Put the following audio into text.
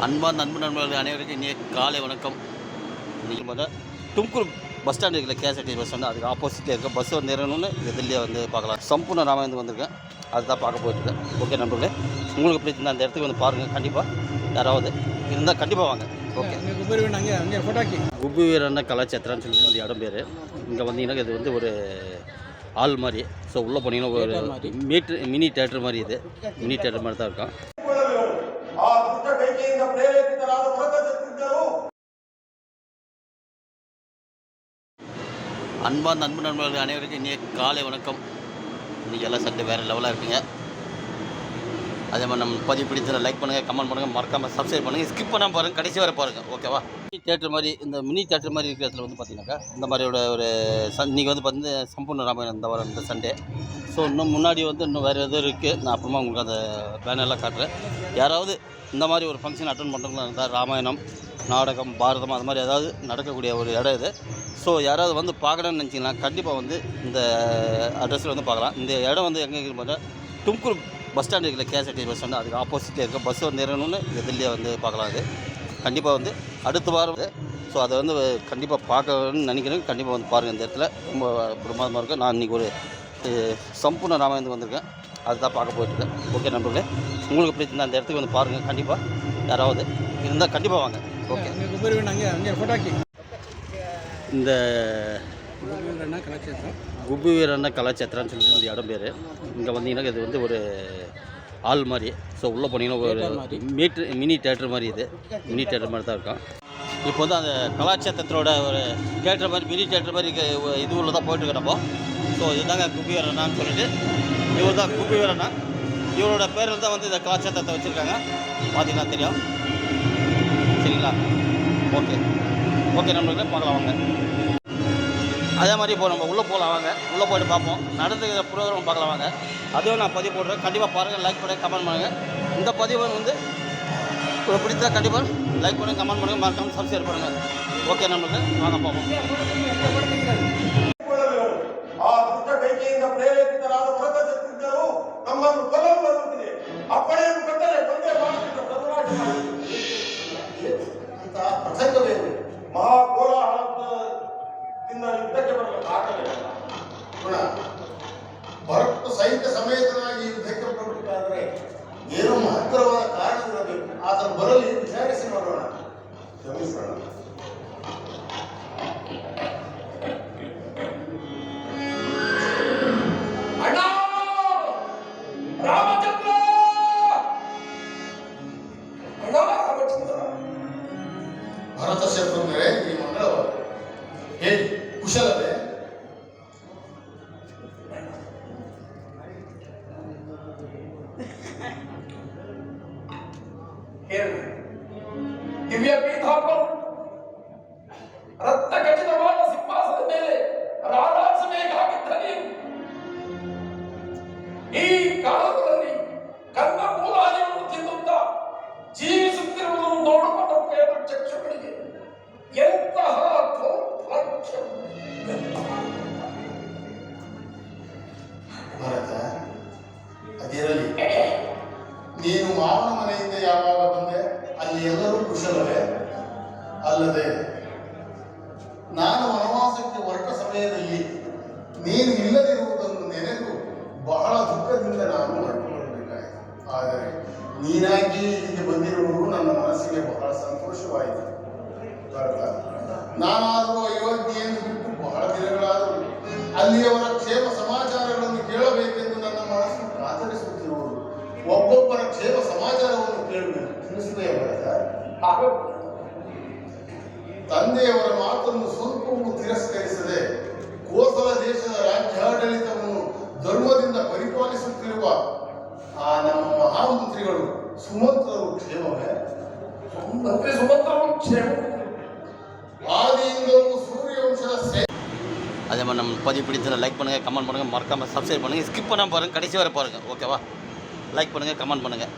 அன்பார்ந்த நண்பர்கள் அனைவருக்கும் இனிய காலை வணக்கம். இன்றைக்கி தும்கூர் பஸ் ஸ்டாண்ட் இருக்குல்ல, கேஎஸ்ஆர்டி பஸ் ஸ்டாண்டு, அதுக்கு ஆப்போசிட்டில் இருக்க பஸ் வந்து இறங்கணும்னு எதிரிலே வந்து பார்க்கலாம். சம்பூர்ண ராமாயணத்துக்கு வந்திருக்கேன், அதுதான் பார்க்க போயிட்டுருக்கேன். ஓகே நண்பர்களே, உங்களுக்கு பிடிச்சிருந்தா அந்த இடத்துக்கு வந்து பாருங்கள். கண்டிப்பாக யாராவது இருந்தால் கண்டிப்பாக வாங்க. ஓகே, குபி வீரண்ண கலாச்சேத்திரான்னு சொல்லி இந்த இடம் பேர். இங்கே வந்தீங்கன்னா இது வந்து ஒரு ஆள் மாதிரி. ஸோ உள்ளே போனீங்கன்னா ஒரு மினி தேட்டர் மாதிரி, இது மினி தேட்டர் மாதிரி தான் இருக்கும். அன்பார்ந்த நண்பர்கள் அனைவருக்கும் இனிய காலை வணக்கம். இன்றைக்கி எல்லாம் சண்டே வேறு லெவலாக இருக்குங்க. அதே மாதிரி நம்ம பதிவு பிடிச்சதை லைக் பண்ணுங்கள், கமெண்ட் பண்ணுங்கள், மறக்காமல் சப்ஸ்கிரைப் பண்ணுங்கள், ஸ்கிப் பண்ணாமல் பாருங்கள், கடைசி வரை பாருங்கள். ஓகேவா? மினி தேட்டர் மாதிரி, இந்த மினி தேட்டர் மாதிரி இருக்கிற இடத்துல வந்து பார்த்தீங்கன்னாக்கா இந்த மாதிரியோட ஒரு இன்றைக்கி வந்து பார்த்தீங்கன்னா சம்பூர்ண ராமாயணம் இந்த வாரம் இந்த சண்டே. ஸோ இன்னும் முன்னாடி வந்து இன்னும் வேறு எதுவும் இருக்குது. நான் அப்புறமா உங்களுக்கு அந்த பேனர்லாம் காட்டுறேன். யாராவது இந்த மாதிரி ஒரு ஃபங்க்ஷன் அட்டன் பண்ணுறவங்களா இருந்தால், ராமாயணம், நாடகம், பாரதம், அது மாதிரி ஏதாவது நடக்கக்கூடிய ஒரு இடம் இது. ஸோ யாராவது வந்து பார்க்கணுன்னு நினச்சிங்கன்னா கண்டிப்பாக வந்து இந்த அட்ரஸில் வந்து பார்க்கலாம். இந்த இடம் வந்து எங்கே இருக்குது பார்த்தா தும்கூர் பஸ் ஸ்டாண்ட் இருக்குல்ல, கேஎஸ்ஆர்டி பஸ் ஸ்டாண்டு, அதுக்கு ஆப்போசிட்டில் இருக்க பஸ் வந்து இறங்கணும்னு எதிரிலே வந்து பார்க்கலாம். அது கண்டிப்பாக வந்து அடுத்த வாரம். ஸோ அதை வந்து கண்டிப்பாக பார்க்கணுன்னு நினைக்கிறேன். கண்டிப்பாக வந்து பாருங்கள். இந்த இடத்துல ரொம்ப பிரமாதமாக இருக்கும். நான் இன்றைக்கி ஒரு சம்பூர்ண ராமாயணத்துக்கு வந்திருக்கேன், அதுதான் பார்க்க போயிட்டுருக்கேன். ஓகே நண்பர்களே, உங்களுக்கு பிடிச்சிருந்தா அந்த இடத்துக்கு வந்து பாருங்கள். கண்டிப்பாக யாராவது இருந்தால் கண்டிப்பாக வாங்க. ஓகே, இந்த குபி வீரண்ண கலாச்சேத்திரான்னு சொல்லி இந்த இடம் பேர். இங்கே வந்தீங்கன்னா இது வந்து ஒரு ஆள் மாதிரி. ஸோ உள்ளே போனீங்கன்னா ஒரு மினி தேட்டர் மாதிரி, இது மினி தேட்டர் மாதிரி தான் இருக்கும். இப்போ வந்து அந்த கலாச்சேத்திரத்தோட ஒரு தேட்டர் மாதிரி, மினி தேட்டர் மாதிரி இது உள்ள தான் போயிட்டுருக்கிறப்போ. ஸோ இதுதாங்க குபி வீரண்ணான்னு சொல்லிட்டு, இவர் தான் குபி வீரண்ணா. இவரோட பேரில் தான் வந்து இந்த கலாச்சேத்திரத்தை வச்சுருக்காங்க. பார்த்தீங்கன்னா தெரியும். சரிங்களா? ஓகே ஓகே நண்பர்களே, பார்க்கலாம் வாங்க. அதே மாதிரி இப்போ நம்ம உள்ளே போகலாம் வாங்க. உள்ளே போய்ட்டு பார்ப்போம், நடந்துக்கிற ப்ரோக்ராம் பார்க்கலாம் வாங்க. அதுவும் நான் பதிவு போடுறேன். கண்டிப்பாக பாருங்கள், லைக் பண்ணுங்கள், கமெண்ட் பண்ணுங்கள். இந்த பதிவு வந்து பிடித்தா கண்டிப்பாக லைக் பண்ணுங்கள், கமெண்ட் பண்ணுங்கள், மறக்காமல் சப்ஸ்கிரைப் பண்ணுங்கள். ஓகே நண்பர்களே, வாங்க பார்ப்போம். ಭರತ ಸೈನ್ಯ ಸಮೇತನಾಗಿ ಯುದ್ಧಕ್ಕೆ ಬರಬೇಕಾದ್ರೆ ಏನೋ ಮಹತ್ತರವಾದ ಕಾರಣವಿರಬೇಕು. ಅದನ್ನು ಬರಲಿ ವಿಚಾರಿಸಿ ನೋಡೋಣ. ಕ್ಷಮಿಸೋಣ. ಅಣ್ಣ ರಾಮಚಂದ್ರ, ಅಣ್ಣ ರಾಮಚಂದ್ರ, ಭರತ ಶತ್ರುಘ್ನರೇ, ಈ ಮಂಗಳವಾರ ಹೇಳಿ, ಕುಶಲವೇ? ದಿವ್ಯ ಪೀಠಾಂಬರ ರತ್ನ ಖಚಿತವಾದ ಸಿಂಹಾಸನದ ಮೇಲೆ ರಾರಾಸಮೇಘ ಆಗಿದ್ದ ನೀವು ಈ ಕಾಲದಲ್ಲಿ ಕನ್ನ ಮೂಲಾದಿಗಳನ್ನು ತಿನ್ನುತ್ತಾ ಜೀವಿಸುತ್ತಿರುವುದನ್ನು ನೋಡಿಕೊಂಡ ಪ್ರೇಮ ಚಕ್ಷುಗಳಿಗೆ ಎಂತಹ ಭರತ, ಅದಿರಲಿ. ನೀನು ಮಾವನ ಮನೆಯಿಂದ ಯಾವಾಗ ಬಂದೆ? ಅಲ್ಲಿ ಎಲ್ಲರೂ ಕುಶಲವೇ? ಅಲ್ಲದೆ ನಾನು ವನವಾಸಕ್ಕೆ ಹೊರಟ ಸಮಯದಲ್ಲಿ ನೀನು ಇಲ್ಲದಿರುವುದನ್ನು ನೆನೆದು ಬಹಳ ದುಃಖದಿಂದ ನಾನು ಹೊರಟುಕೊಳ್ಳಬೇಕಾಯಿತು. ಆದರೆ ನೀನಾಗಿ ಇಲ್ಲಿಗೆ ಬಂದಿರುವುದು ನನ್ನ ಮನಸ್ಸಿಗೆ ಬಹಳ ಸಂತೋಷವಾಯಿತು. ಭರತ, ನಾನಾದರೂ ಅಯೋಧ್ಯೆಯನ್ನು ಬಿಟ್ಟು ಬಹಳ ದಿನಗಳಾದವು. ಅಲ್ಲಿಯವರ ಕ್ಷೇಮ ಸಮಾಚಾರಗಳನ್ನು ಕೇಳಬೇಕೆಂದು ನನ್ನ ಮನಸ್ಸು ಕಾತರಿಸುತ್ತಿರುವುದು. ಒಬ್ಬೊಬ್ಬರ ಕ್ಷೇಮ ಸಮಾಚಾರವನ್ನು ಕೇಳಬೇಕು, ತಿಳಿಸುವುದೇ ಭರತ. ತಂದೆಯವರ ಮಾತನ್ನು ಸ್ವಲ್ಪವೂ ತಿರಸ್ಕರಿಸದೆ ಕೋಸಲ ದೇಶದ ರಾಜ್ಯಾಡಳಿತವನ್ನು ಧರ್ಮದಿಂದ ಪರಿಪಾಲಿಸುತ್ತಿರುವ ಆ ನಮ್ಮ ಮಹಾಮಂತ್ರಿಗಳು ಸುಮಂತ್ರರು ಕ್ಷೇಮವೇ? ಸುಮಂತ್ರರು ಕ್ಷೇಮ. ஆதியிலும் சூரியவம்ச. அதே மாதிரி நம்ம பதிவு பிடிச்சதை லைக் பண்ணுங்கள், கமெண்ட் பண்ணுங்கள், மறக்காமல் சப்ஸ்கிரைப் பண்ணுங்கள், ஸ்கிப் பண்ணாமல் பாருங்கள், கடைசி வரை பாருங்கள். ஓகேவா? லைக் பண்ணுங்கள், கமெண்ட் பண்ணுங்கள்.